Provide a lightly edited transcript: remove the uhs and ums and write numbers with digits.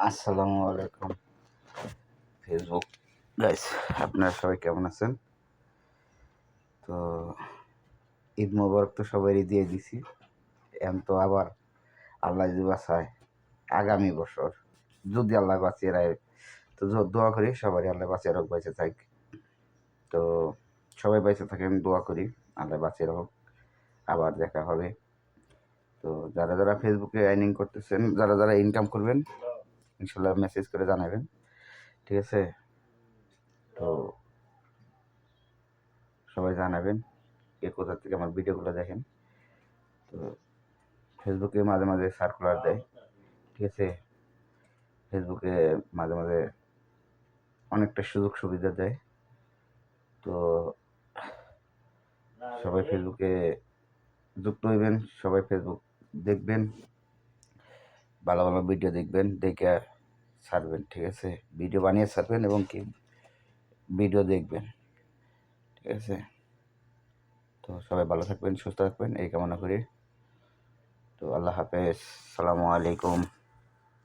আসসালামু আলাইকুম Facebook guys, আপনারা সবাই কেমন আছেন? তো ঈদ মোবারক তো সবারই দিয়ে দিছি। এখন তো আবার আল্লাহ যদি বাঁচায় আগামী বছর যদি আল্লাহ বাঁচিয়ে রায়, তো দোয়া করি সবারই আল্লাহ বাঁচিয়ে রাখ, বেঁচে থাক। তো সবাই বেঁচে থাকেন, দোয়া করি আল্লাহ বাঁচিয়ে রাখ, আবার দেখা হবে। তো যারা যারা ফেসবুকে আর্নিং করতেছেন, যারা যারা ইনকাম করবেন, ইনশাল্লাহ মেসেজ করে জানাবেন, ঠিক আছে? তো সবাই জানাবেন কে কোথা থেকে আমার ভিডিওগুলো দেখেন। তো ফেসবুকে মাঝে মাঝে সার্কুলার দেয়, ঠিক আছে? ফেসবুকে মাঝে মাঝে অনেকটা সুযোগ সুবিধা দেয়। তো সবাই ফেসবুকে যুক্ত হইবেন, সবাই ফেসবুক দেখবেন, ভালো ভালো ভিডিও দেখবেন, দেখে ছাড়বেন, ঠিক আছে? ভিডিও বানিয়ে ছাড়বেন এবং কি ভিডিও দেখবেন, ঠিক আছে? তো সবাই ভালো থাকবেন, সুস্থ থাকবেন এই কামনা করি। তো আল্লাহ হাফেজ, সালামু আলাইকুম।